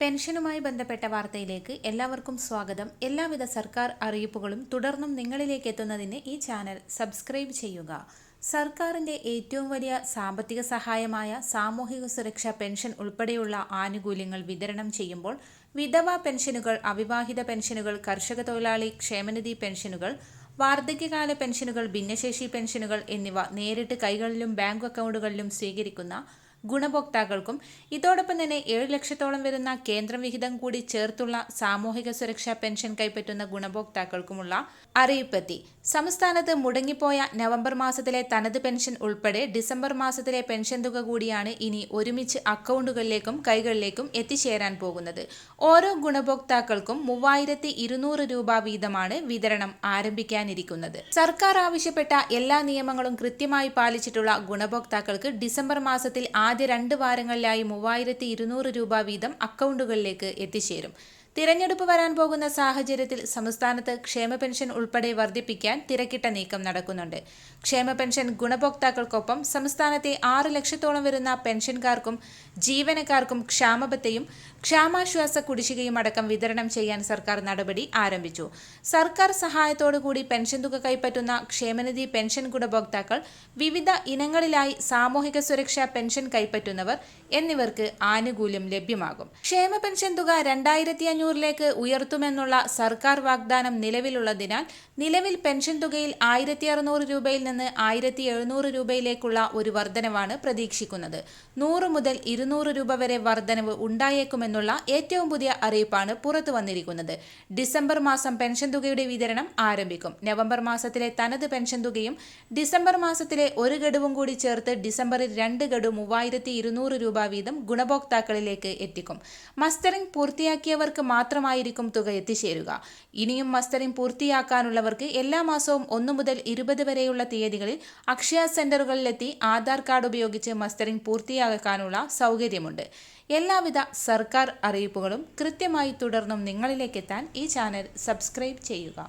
പെൻഷനുമായി ബന്ധപ്പെട്ട വാർത്തയിലേക്ക് എല്ലാവർക്കും സ്വാഗതം. എല്ലാവിധ സർക്കാർ അറിയിപ്പുകളും തുടർന്നും നിങ്ങളിലേക്ക് എത്തുന്നതിന് ഈ ചാനൽ സബ്സ്ക്രൈബ് ചെയ്യുക. സർക്കാരിന്റെ ഏറ്റവും വലിയ സാമ്പത്തിക സഹായമായ സാമൂഹിക സുരക്ഷാ പെൻഷൻ ഉൾപ്പെടെയുള്ള ആനുകൂല്യങ്ങൾ വിതരണം ചെയ്യുമ്പോൾ വിധവാ പെൻഷനുകൾ, അവിവാഹിത പെൻഷനുകൾ, കർഷക തൊഴിലാളി ക്ഷേമനിധി പെൻഷനുകൾ, വാർദ്ധക്യകാല പെൻഷനുകൾ, ഭിന്നശേഷി പെൻഷനുകൾ എന്നിവ നേരിട്ട് കൈകളിലും ബാങ്ക് അക്കൗണ്ടുകളിലും സ്വീകരിക്കുന്ന ഗുണഭോക്താക്കൾക്കും ഇതോടൊപ്പം തന്നെ 7 ലക്ഷത്തോളം വരുന്ന കേന്ദ്ര വിഹിതം കൂടി ചേർത്തുള്ള സാമൂഹിക സുരക്ഷാ പെൻഷൻ കൈപ്പറ്റുന്ന ഗുണഭോക്താക്കൾക്കുമുള്ള അറിയിപ്പെത്തി. സംസ്ഥാനത്ത് മുടങ്ങിപ്പോയ നവംബർ മാസത്തിലെ തനത് പെൻഷൻ ഉൾപ്പെടെ ഡിസംബർ മാസത്തിലെ പെൻഷൻ തുക കൂടിയാണ് ഇനി ഒരുമിച്ച് അക്കൗണ്ടുകളിലേക്കും കൈകളിലേക്കും എത്തിച്ചേരാൻ പോകുന്നത്. ഓരോ ഗുണഭോക്താക്കൾക്കും 3200 രൂപ വീതമാണ് വിതരണം ആരംഭിക്കാനിരിക്കുന്നത്. സർക്കാർ ആവശ്യപ്പെട്ട എല്ലാ നിയമങ്ങളും കൃത്യമായി പാലിച്ചിട്ടുള്ള ഗുണഭോക്താക്കൾക്ക് ഡിസംബർ മാസത്തിൽ ആദ്യ 2 വാരങ്ങളിലായി 3200 രൂപ വീതം അക്കൗണ്ടുകളിലേക്ക് എത്തിച്ചേരും. തിരഞ്ഞെടുപ്പ് വരാൻ പോകുന്ന സാഹചര്യത്തിൽ സംസ്ഥാനത്ത് ക്ഷേമ പെൻഷൻ ഉൾപ്പെടെ വർദ്ധിപ്പിക്കാൻ തിരക്കിട്ട നീക്കം നടക്കുന്നുണ്ട്. ക്ഷേമ പെൻഷൻ ഗുണഭോക്താക്കൾക്കൊപ്പം സംസ്ഥാനത്തെ 6 ലക്ഷത്തോളം വരുന്ന പെൻഷൻകാർക്കും ജീവനക്കാർക്കും ക്ഷാമബത്തയും ക്ഷാമാശ്വാസ കുടിശ്ശികയും അടക്കം വിതരണം ചെയ്യാൻ സർക്കാർ നടപടി ആരംഭിച്ചു. സർക്കാർ സഹായത്തോടുകൂടി പെൻഷൻ തുക കൈപ്പറ്റുന്ന ക്ഷേമനിധി പെൻഷൻ ഗുണഭോക്താക്കൾ, വിവിധ ഇനങ്ങളിലായി സാമൂഹിക സുരക്ഷാ പെൻഷൻ കൈപ്പറ്റുന്നവർ എന്നിവർക്ക് ആനുകൂല്യം ലഭ്യമാകും. ക്ഷേമ പെൻഷൻ തുക 2500ലേക്ക് ഉയർത്തുമെന്നുള്ള സർക്കാർ വാഗ്ദാനം നിലവിലുള്ളതിനാൽ നിലവിൽ പെൻഷൻ തുകയിൽ 1600 രൂപയിൽ നിന്ന് 1700 രൂപയിലേക്കുള്ള ഒരു വർധനവാണ് പ്രതീക്ഷിക്കുന്നത്. 100 മുതൽ 200 രൂപ വരെ വർധനവ് ഉണ്ടായേക്കുമെന്നുള്ള ഏറ്റവും പുതിയ അറിയിപ്പാണ് പുറത്തു വന്നിരിക്കുന്നത്. ഡിസംബർ മാസം പെൻഷൻ തുകയുടെ വിതരണം ആരംഭിക്കും. നവംബർ മാസത്തിലെ തനത് പെൻഷൻ തുകയും ഡിസംബർ മാസത്തിലെ ഒരു ഗഡുവും കൂടി ചേർത്ത് ഡിസംബറിൽ 2 ഗഡു 3200 രൂപ വീതം ഗുണഭോക്താക്കളിലേക്ക് എത്തിക്കും. മസ്റ്ററിംഗ് പൂർത്തിയാക്കിയവർക്ക് മാത്രമായിരിക്കും തുക എത്തിച്ചേരുക. ഇനിയും മസ്റ്ററിംഗ് പൂർത്തിയാക്കാനുള്ളവർക്ക് എല്ലാ മാസവും 1 മുതൽ 20 വരെയുള്ള തീയതികളിൽ അക്ഷയ സെന്ററുകളിലെത്തി ആധാർ കാർഡ് ഉപയോഗിച്ച് മസ്റ്ററിംഗ് പൂർത്തിയാക്കാനുള്ള സൗകര്യമുണ്ട്. എല്ലാവിധ സർക്കാർ അറിയിപ്പുകളും കൃത്യമായി തുടർന്നും നിങ്ങളിലേക്കെത്താൻ ഈ ചാനൽ സബ്സ്ക്രൈബ് ചെയ്യുക.